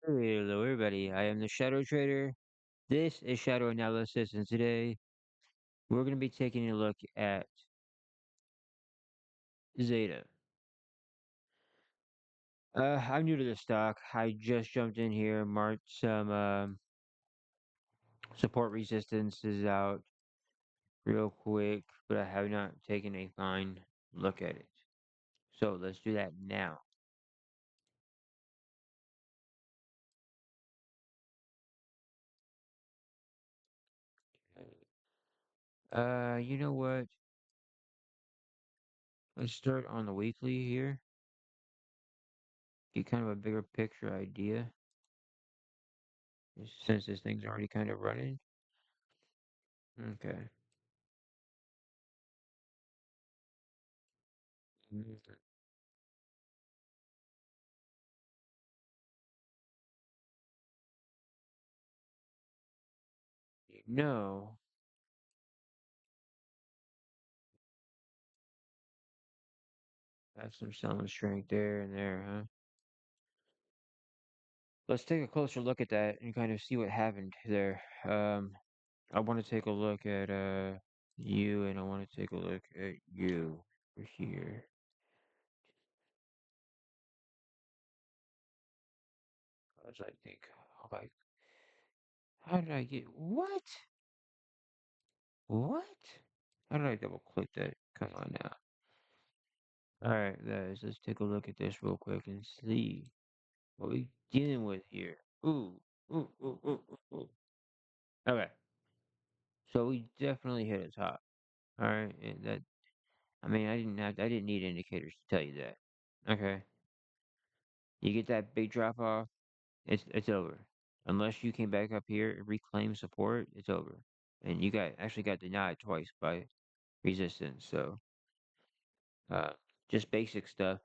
Hello, everybody. I am the Shadow Trader. This is Shadow Analysis, and today we're going to be taking a look at Zeta. I'm new to the stock. I just jumped in here, marked some support resistances out real quick, but I have not taken a fine look at it. So let's do that now. You know what? Let's start on the weekly here. Get kind of a bigger picture idea, since this thing's already kind of running. Okay. Mm, No, that's some selling strength there and there, huh? Let's take a closer look at that and kind of see what happened there. I want to take a look at you, and I want to take a look at you over here. I was like, think, like, how did I get what? What? How did I double click that? Come on now. All right, guys, let's take a look at this real quick and see what we dealing with here. Ooh, ooh, ooh, ooh, ooh, ooh. Okay, so we definitely hit a top. All right, and that I mean, I didn't need indicators to tell you that. Okay, you get that big drop off, it's over. Unless you came back up here and reclaimed support, it's over. And you actually got denied twice by resistance. So, uh, just basic stuff,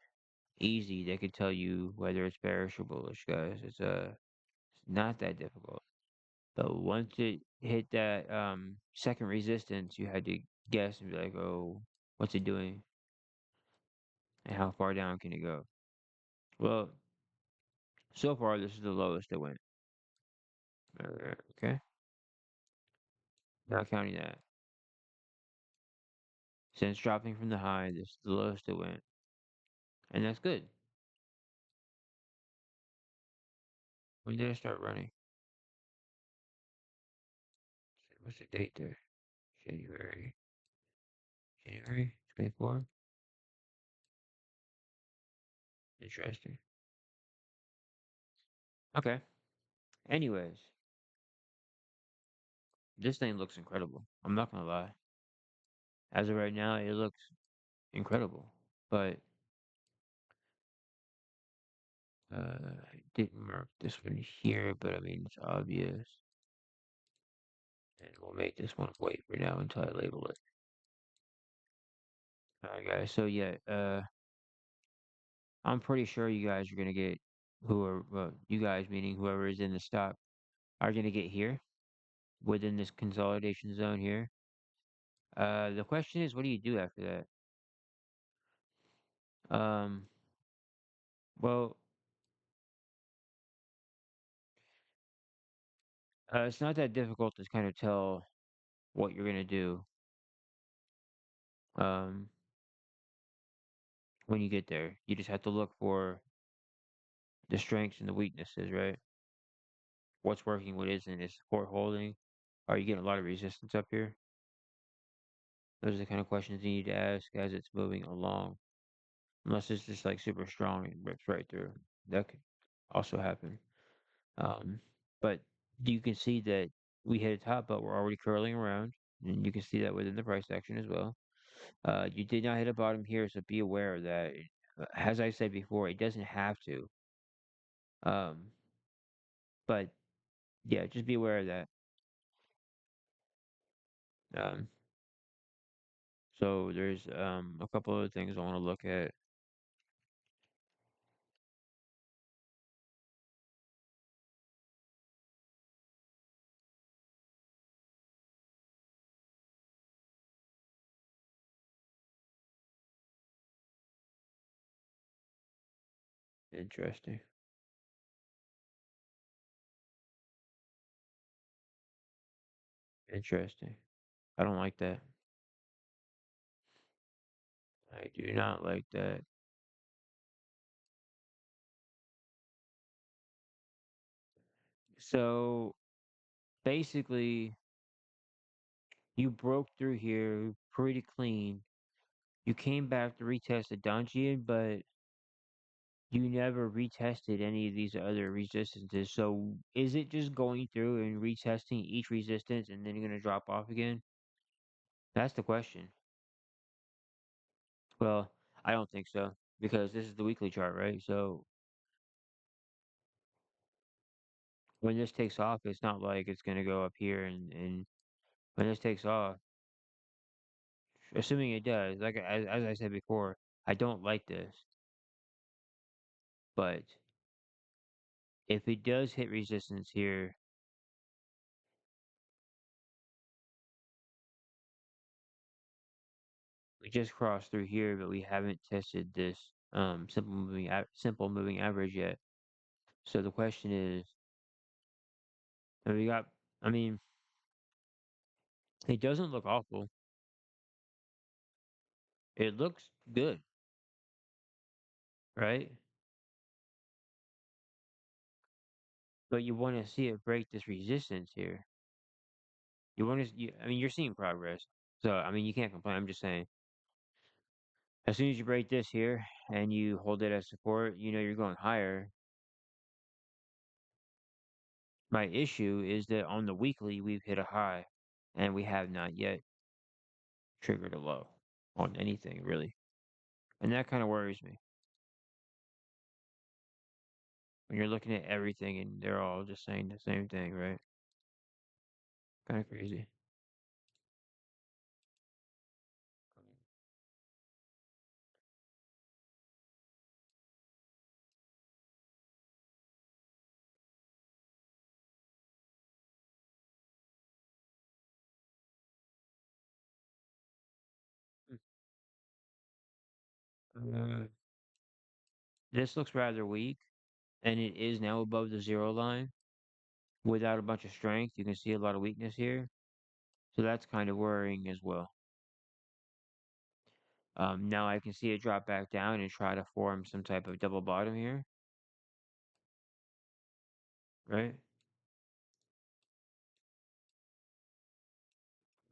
easy. They could tell you whether it's bearish or bullish, guys. It's not that difficult. But once it hit that second resistance, you had to guess and be like, oh, what's it doing? And how far down can it go? Well, so far, this is the lowest it went. Okay, not counting that. Since dropping from the high, this is the lowest it went, and that's good. When did I start running? What's the date there? January. January 24. Interesting. Okay. Anyways, this thing looks incredible. I'm not gonna lie. As of right now, it looks incredible. But I didn't mark this one here, but I mean it's obvious. And we'll make this one wait for now until I label it. Alright guys, so yeah, I'm pretty sure you guys are gonna get well, you guys meaning whoever is in the stock are gonna get here within this consolidation zone here. The question is, what do you do after that? Well, it's not that difficult to kind of tell what you're gonna do um when you get there. You just have to look for the strengths and the weaknesses, right? What's working, what isn't. Is support holding? Are you getting a lot of resistance up here? Those are the kind of questions you need to ask as it's moving along. Unless it's just like super strong and rips right through. That could also happen. Um, but you can see that we hit a top, but we're already curling around, and you can see that within the price action as well. You did not hit a bottom here, so be aware of that. As I said before, it doesn't have to. Um, but yeah, just be aware of that. Um, so there's a couple other things I want to look at. Interesting. Interesting. I don't like that. I do not like that. So basically, you broke through here pretty clean. You came back to retest the dungeon, but you never retested any of these other resistances. So is it just going through and retesting each resistance and then you're gonna drop off again? That's the question. Well, I don't think so because this is the weekly chart, right? So when this takes off, it's not like it's gonna go up here and when this takes off, assuming it does, like as I said before, I don't like this, but if it does hit resistance here, we just crossed through here, but we haven't tested this simple moving average yet. So the question is, and we got, I mean, it doesn't look awful. It looks good, right? But you want to see it break this resistance here. You want to, I mean, you're seeing progress. So, I mean, you can't complain. I'm just saying, as soon as you break this here and you hold it as support, you know you're going higher. My issue is that on the weekly, we've hit a high and we have not yet triggered a low on anything, really. And that kind of worries me when you're looking at everything and they're all just saying the same thing, right? Kind of crazy. Uh, this looks rather weak, and it is now above the zero line without a bunch of strength. You can see a lot of weakness here, so that's kind of worrying as well. Now I can see it drop back down and try to form some type of double bottom here, right?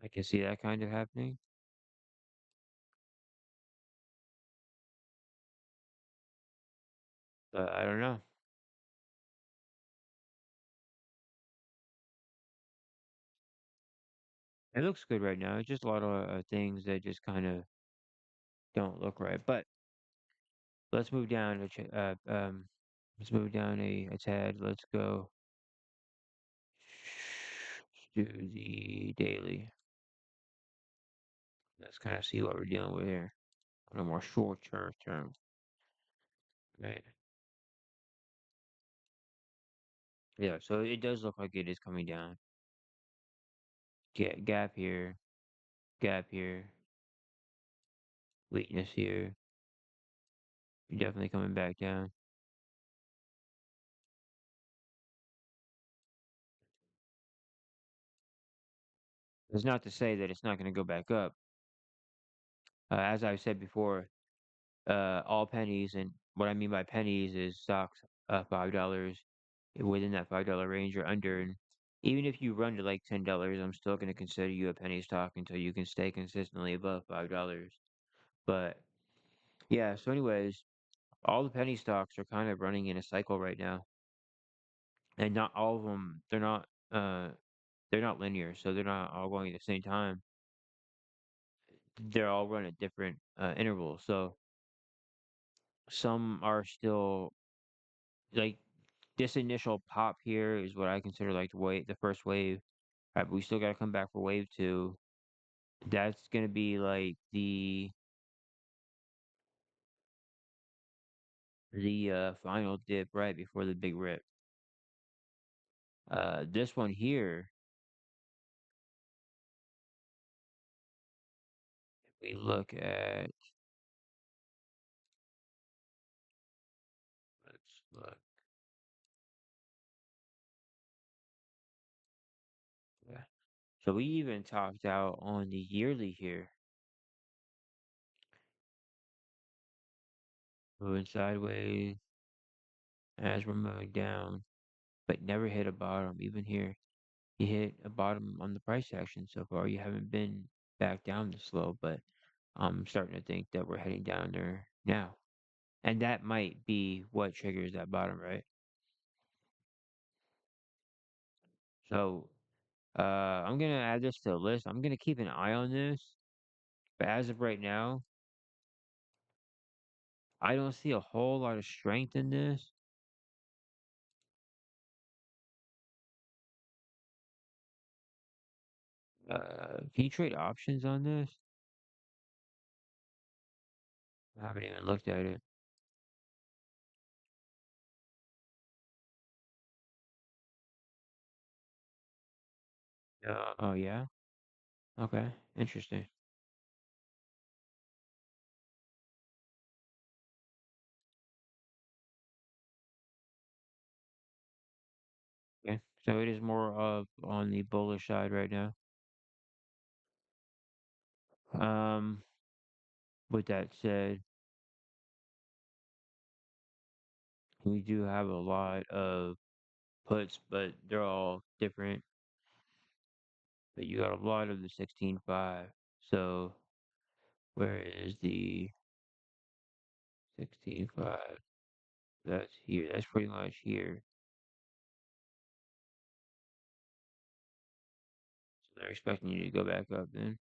I can see that kind of happening, but I don't know. It looks good right now. It's just a lot of things that just kind of don't look right. But let's move down let's move down a tad. Let's go to the daily. Let's kind of see what we're dealing with here on a more short term. Right. Yeah, so it does look like it is coming down. Gap here, gap here, weakness here. You're definitely coming back down. It's not to say that it's not going to go back up. As I've said before, all pennies, and what I mean by pennies is stocks $5 within that $5 range or under. And even if you run to like $10, I'm still going to consider you a penny stock until you can stay consistently above $5. But yeah, so anyways, all the penny stocks are kind of running in a cycle right now, and not all of them. Uh, they're not linear, so they're not all going at the same time. They're all run at different intervals. So some are still like this initial pop here is what I consider like the first wave. Right, but we still got to come back for wave two. That's gonna be like the final dip right before the big rip. This one here, we look at. Let's look. Yeah. So we even topped out on the yearly here, moving sideways as we're moving down, but never hit a bottom. Even here, you hit a bottom on the price action so far. You haven't been back down this slow, but I'm starting to think that we're heading down there now. And that might be what triggers that bottom, right? So I'm gonna add this to the list. I'm gonna keep an eye on this, but as of right now, I don't see a whole lot of strength in this. Can you trade options on this? I haven't even looked at it. Oh yeah. Okay. Interesting. Okay. So it is more of on the bullish side right now. Um, with that said, we do have a lot of puts, but they're all different. But you got a lot of the 16.5. So where is the 16.5? That's here. That's pretty much here. So they're expecting you to go back up then.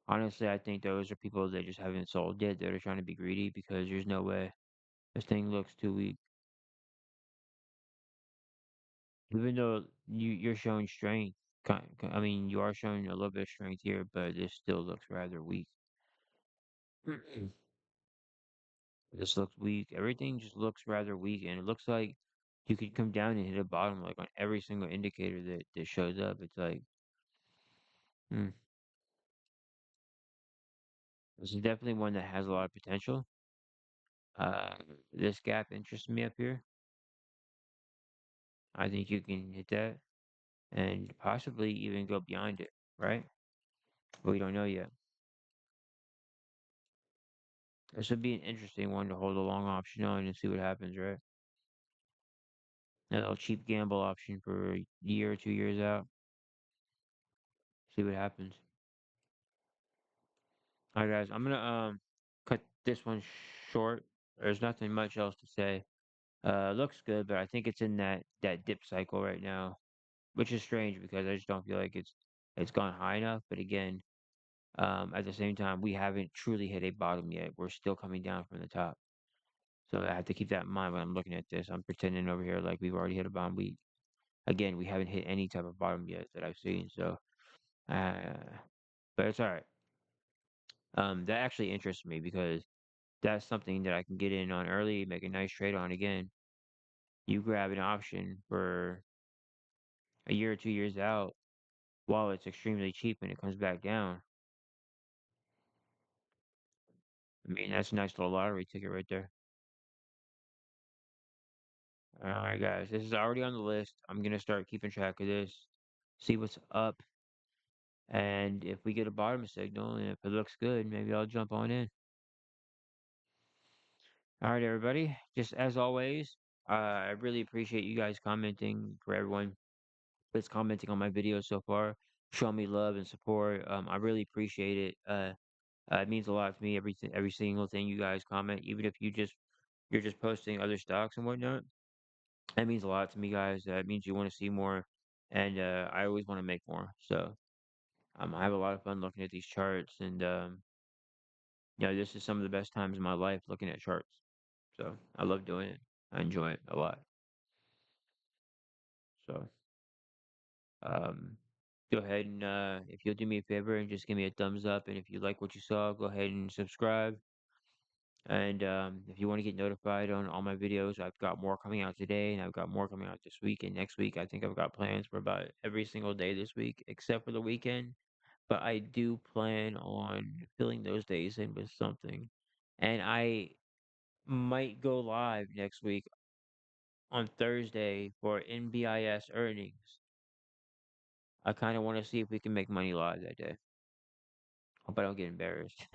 Honestly, I think those are people that just haven't sold yet that are trying to be greedy because there's no way. This thing looks too weak. Even though you're showing strength, I mean you are showing a little bit of strength here, but this still looks rather weak. This looks weak. Everything just looks rather weak, and it looks like you could come down and hit a bottom like on every single indicator that shows up. It's like, hmm, this is definitely one that has a lot of potential. Uh, this gap interests me up here. I think you can hit that and possibly even go beyond it, right? But we don't know yet. This would be an interesting one to hold a long option on and see what happens, right? A little cheap gamble option for a year or 2 years out. See what happens. All right, guys. I'm gonna cut this one short. There's nothing much else to say. Looks good, but I think it's in that dip cycle right now, which is strange because I just don't feel like it's gone high enough. But again, at the same time, we haven't truly hit a bottom yet. We're still coming down from the top. So I have to keep that in mind when I'm looking at this. I'm pretending over here like we've already hit a bottom. Again, we haven't hit any type of bottom yet that I've seen. So, uh, but it's all right. That actually interests me because that's something that I can get in on early, make a nice trade on. Again, you grab an option for a year or 2 years out while it's extremely cheap and it comes back down. I mean, that's a nice little lottery ticket right there. All right, guys, this is already on the list. I'm gonna start keeping track of this, see what's up, and if we get a bottom signal and if it looks good, maybe I'll jump on in. All right, everybody. Just as always, I really appreciate you guys commenting. For everyone that's commenting on my videos so far, showing me love and support. I really appreciate it. It means a lot to me. Every single thing you guys comment, even if you're just posting other stocks and whatnot. That means a lot to me, guys. It means you want to see more, and I always want to make more. So I have a lot of fun looking at these charts, and this is some of the best times in my life looking at charts. So I love doing it. I enjoy it a lot. So um, go ahead and if you'll do me a favor and just give me a thumbs up, and if you like what you saw, go ahead and subscribe. And if you want to get notified on all my videos, I've got more coming out today, and I've got more coming out this week and next week. I think I've got plans for about every single day this week, except for the weekend. But I do plan on filling those days in with something. And I might go live next week on Thursday for NBIS earnings. I kind of want to see if we can make money live that day. Hope I don't get embarrassed.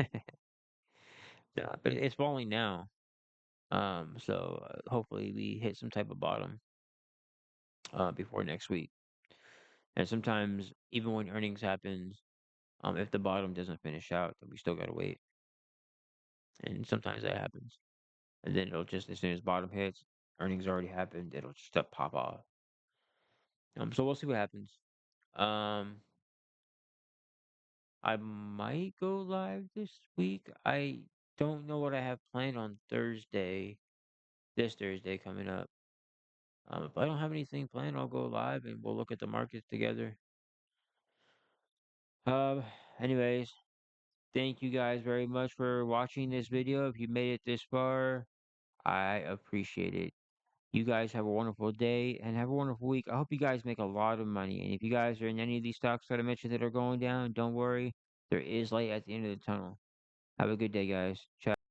Yeah, but it's falling now. So hopefully we hit some type of bottom before next week. And sometimes even when earnings happens, if the bottom doesn't finish out, then we still gotta wait. And sometimes that happens. And then it'll just as soon as bottom hits, earnings already happened, it'll just pop off. So we'll see what happens. Um, I might go live this week. I don't know what I have planned on Thursday, this Thursday coming up. If I don't have anything planned, I'll go live and we'll look at the markets together. Um, anyways, thank you guys very much for watching this video. If you made it this far, I appreciate it. You guys have a wonderful day and have a wonderful week. I hope you guys make a lot of money. And if you guys are in any of these stocks that I mentioned that are going down, don't worry. There is light at the end of the tunnel. Have a good day, guys. Ciao.